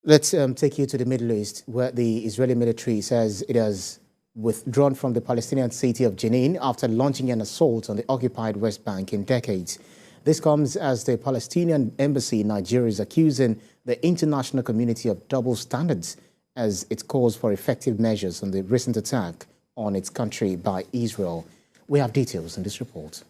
Let's take you to the Middle East, where the Israeli military says it has withdrawn from the Palestinian city of Jenin after launching an assault on the occupied West Bank in decades. This comes as the Palestinian embassy in Nigeria is accusing the international community of double standards as it calls for effective measures on the recent attack on its country by Israel. We have details in this report.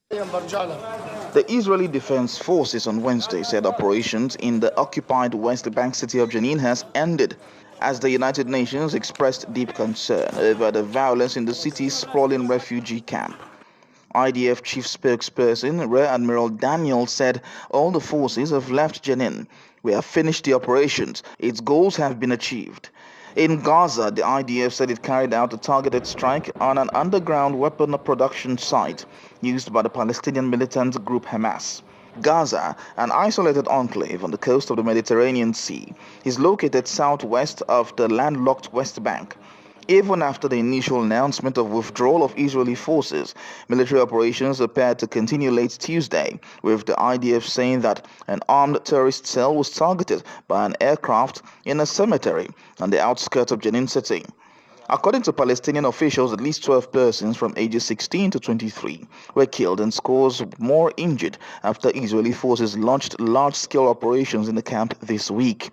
The Israeli Defense Forces on Wednesday said operations in the occupied West Bank city of Jenin has ended as the United Nations expressed deep concern over the violence in the city's sprawling refugee camp. IDF chief spokesperson Rear Admiral Daniel said all the forces have left Jenin. We have finished the operations. Its goals have been achieved. In Gaza, the IDF said it carried out a targeted strike on an underground weapon production site used by the Palestinian militant group Hamas. Gaza, an isolated enclave on the coast of the Mediterranean Sea, is located southwest of the landlocked West Bank. Even after the initial announcement of withdrawal of Israeli forces, military operations appeared to continue late Tuesday, with the IDF saying that an armed terrorist cell was targeted by an aircraft in a cemetery on the outskirts of Jenin city. According to Palestinian officials, at least 12 persons from ages 16 to 23 were killed and scores more injured after Israeli forces launched large-scale operations in the camp this week.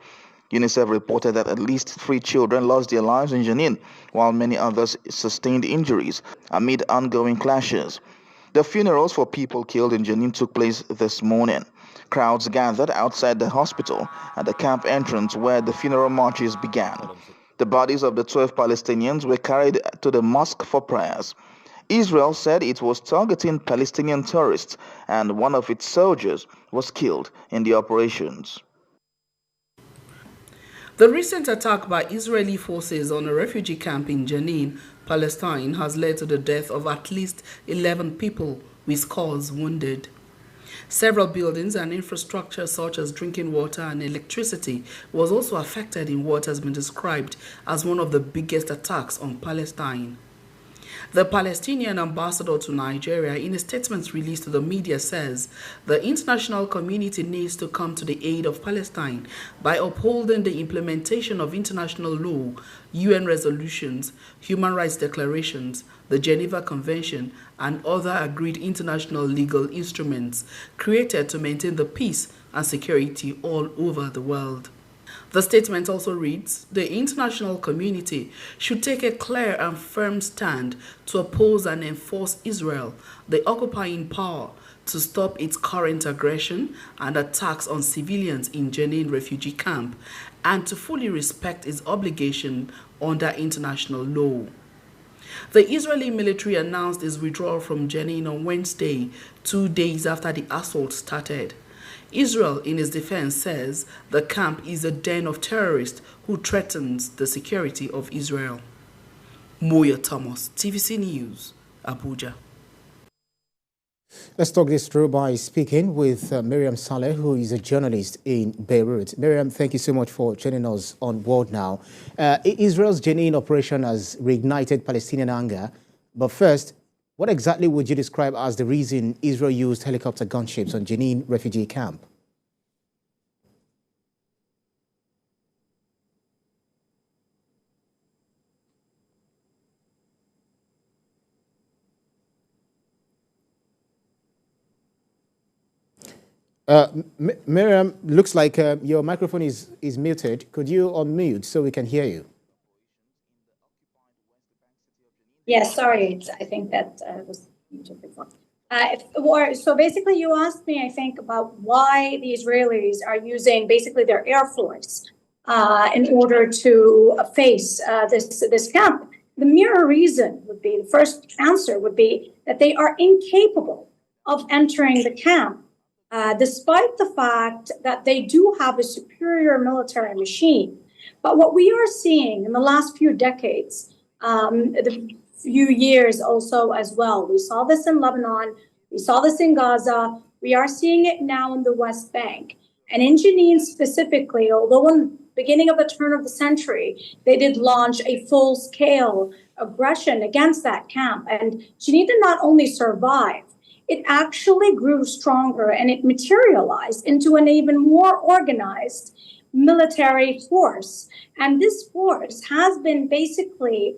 UNICEF reported that at least 3 children lost their lives in Jenin, while many others sustained injuries amid ongoing clashes. The funerals for people killed in Jenin took place this morning. Crowds gathered outside the hospital at the camp entrance where the funeral marches began. The bodies of the 12 Palestinians were carried to the mosque for prayers. Israel said it was targeting Palestinian terrorists, and one of its soldiers was killed in the operations. The recent attack by Israeli forces on a refugee camp in Jenin, Palestine, has led to the death of at least 11 people, with scores wounded. Several buildings and infrastructure such as drinking water and electricity was also affected in what has been described as one of the biggest attacks on Palestine. The Palestinian ambassador to Nigeria, in a statement released to the media, says the international community needs to come to the aid of Palestine by upholding the implementation of international law, UN resolutions, human rights declarations, the Geneva Convention, and other agreed international legal instruments created to maintain the peace and security all over the world. The statement also reads, the international community should take a clear and firm stand to oppose and enforce Israel, the occupying power, to stop its current aggression and attacks on civilians in Jenin refugee camp, and to fully respect its obligation under international law. The Israeli military announced its withdrawal from Jenin on Wednesday, 2 days after the assault started. Israel, in its defense, says the camp is a den of terrorists who threatens the security of Israel. Moya Thomas, TVC News, Abuja. Let's talk this through by speaking with Mariam Salleh, who is a journalist in Beirut. Mariam, thank you so much for joining us on board now. Israel's Jenin operation has reignited Palestinian anger. But first, what exactly would you describe as the reason Israel used helicopter gunships on Jenin refugee camp? Mariam, looks like your microphone is muted. Could you unmute so we can hear you? Yes, sorry. I think that was muted before. So basically, you asked me, I think, about why the Israelis are using basically their air force in order to face this camp. The mere reason would be, the first answer would be that they are incapable of entering the camp, despite the fact that they do have a superior military machine. But what we are seeing in the last few decades, the few years also as well. We saw this in Lebanon. We saw this in Gaza. We are seeing it now in the West Bank. And in Jenin specifically, although in the beginning of the turn of the century, they did launch a full-scale aggression against that camp. And Jenin did not only survive, it actually grew stronger and it materialized into an even more organized military force. And this force has been basically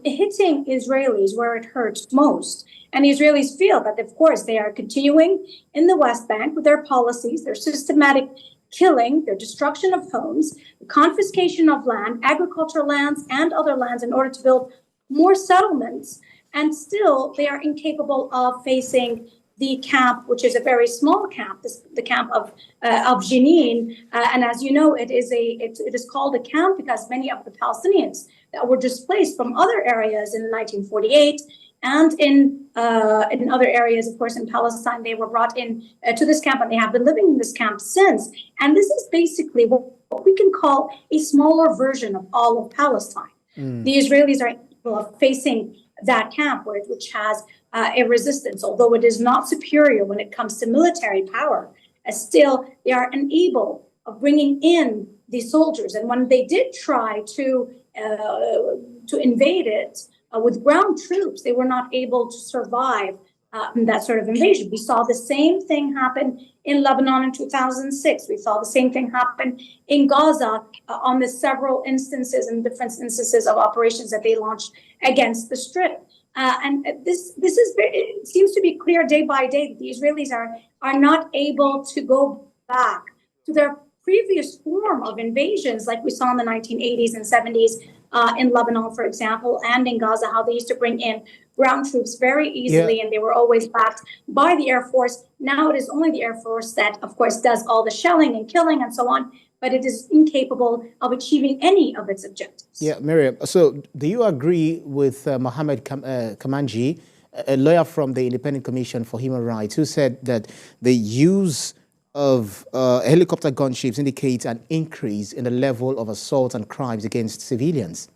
hitting Israelis where it hurts most. And the Israelis feel that, of course, they are continuing in the West Bank with their policies, their systematic killing, their destruction of homes, the confiscation of land, agricultural lands, and other lands in order to build more settlements. And still, they are incapable of facing the camp, which is a very small camp, the camp of Jenin. And as you know, it is called a camp because many of the Palestinians that were displaced from other areas in 1948 and in other areas, of course, in Palestine, they were brought in to this camp, and they have been living in this camp since. And this is basically what we can call a smaller version of all of Palestine. The Israelis are capable of facing that camp, which has a resistance, although it is not superior when it comes to military power. Still, they are unable of bringing in the soldiers. And when they did try to invade it with ground troops, they were not able to survive that sort of invasion. We saw the same thing happen in Lebanon in 2006. We saw the same thing happen in Gaza on the several instances and different instances of operations that they launched against the Strip. And this is it seems to be clear day by day that the Israelis are not able to go back to their previous form of invasions, like we saw in the 1980s and 70s in Lebanon, for example, and in Gaza, how they used to bring in ground troops very easily, and they were always backed by the Air Force. Now it is only the Air Force that, of course, does all the shelling and killing and so on, but it is incapable of achieving any of its objectives. Yeah, Mariam, so do you agree with Mohammed Kamanji, a lawyer from the Independent Commission for Human Rights, who said that the use of helicopter gunships indicates an increase in the level of assault and crimes against civilians?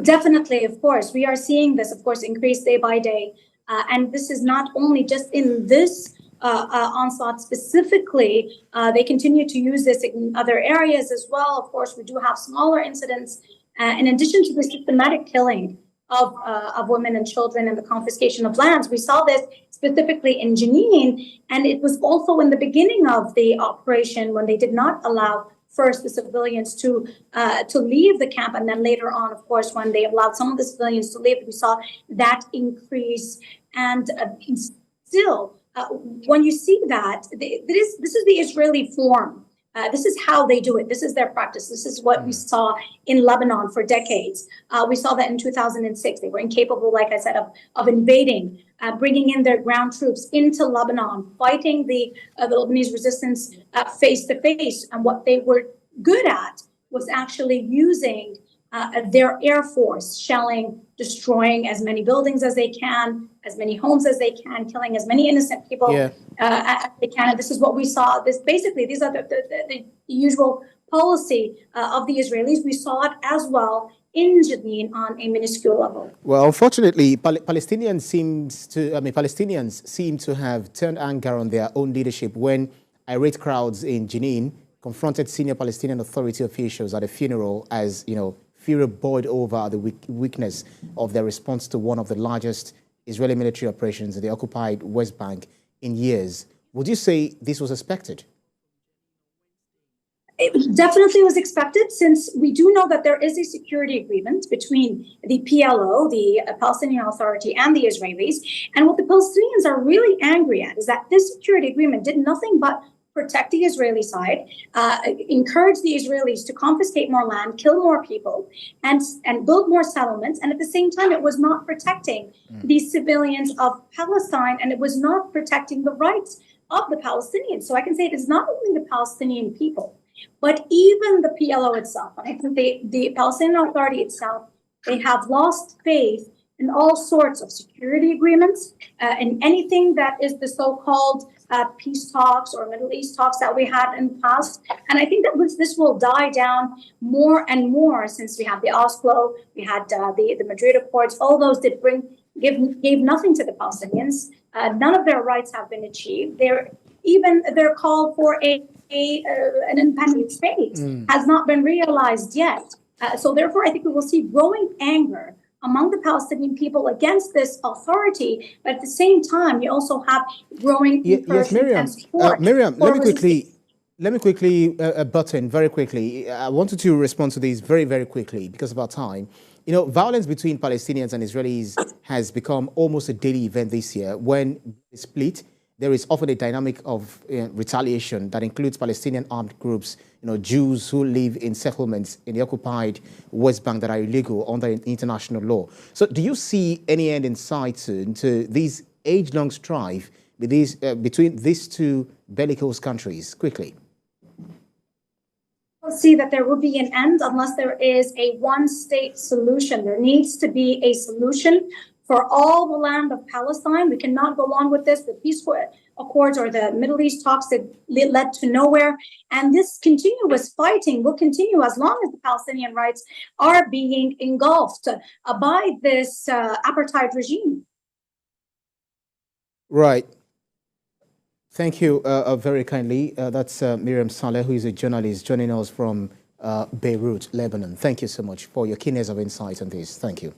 Definitely, of course. We are seeing this, of course, increase day by day. And this is not only just in this onslaught specifically. They continue to use this in other areas as well. Of course, we do have smaller incidents. In addition to the systematic killing of women and children and the confiscation of lands, we saw this specifically in Jenin. And it was also in the beginning of the operation when they did not allow first the civilians to leave the camp, and then later on, of course, when they allowed some of the civilians to leave, we saw that increase. And still, when you see that, this is the Israeli form. This is how they do it. This is their practice. This is what we saw in Lebanon for decades. We saw that in 2006. They were incapable, like I said, of invading, bringing in their ground troops into Lebanon, fighting the Lebanese resistance face to face. And what they were good at was actually using their air force, shelling, destroying as many buildings as they can, as many homes as they can, killing as many innocent people as they can. And this is what we saw. These are the usual policy of the Israelis. We saw it as well in Jenin on a minuscule level. Well, unfortunately, Palestinians seem to have turned anger on their own leadership when irate crowds in Jenin confronted senior Palestinian Authority officials at a funeral as, fury boiled over the weakness of their response to one of the largest Israeli military operations in the occupied West Bank in years. Would you say this was expected? It definitely was expected, since we do know that there is a security agreement between the PLO, the Palestinian Authority, and the Israelis. And what the Palestinians are really angry at is that this security agreement did nothing but protect the Israeli side, encourage the Israelis to confiscate more land, kill more people, and build more settlements. And at the same time, it was not protecting the civilians of Palestine, and it was not protecting the rights of the Palestinians. So I can say it is not only the Palestinian people, but even the PLO itself. And I think the Palestinian Authority itself, they have lost faith in all sorts of security agreements, and anything that is the so-called peace talks or Middle East talks that we had in the past. And I think that this will die down more and more, since we have the Oslo, we had the Madrid Accords. All those did gave nothing to the Palestinians. None of their rights have been achieved. Their call for an independent state has not been realized yet. So therefore, I think we will see growing anger among the Palestinian people against this authority, but at the same time, you also have growing yes, Mariam. Mariam, let me quickly Let me quickly, Button, very quickly. I wanted to respond to this very, very quickly because of our time. You know, violence between Palestinians and Israelis has become almost a daily event this year. When they split, there is often a dynamic of retaliation that includes Palestinian armed groups, you know, Jews who live in settlements in the occupied West Bank that are illegal under international law. So do you see any end in sight soon to this age-long strife between these two bellicose countries? Quickly. See that there will be an end unless there is a one-state solution. There needs to be a solution for all the land of Palestine. We cannot go on with this. The peace accords or the Middle East talks that led to nowhere. And this continuous fighting will continue as long as the Palestinian rights are being engulfed by this apartheid regime. Right. Thank you very kindly. That's Mariam Salleh, who is a journalist joining us from Beirut, Lebanon. Thank you so much for your keenness of insight on this. Thank you.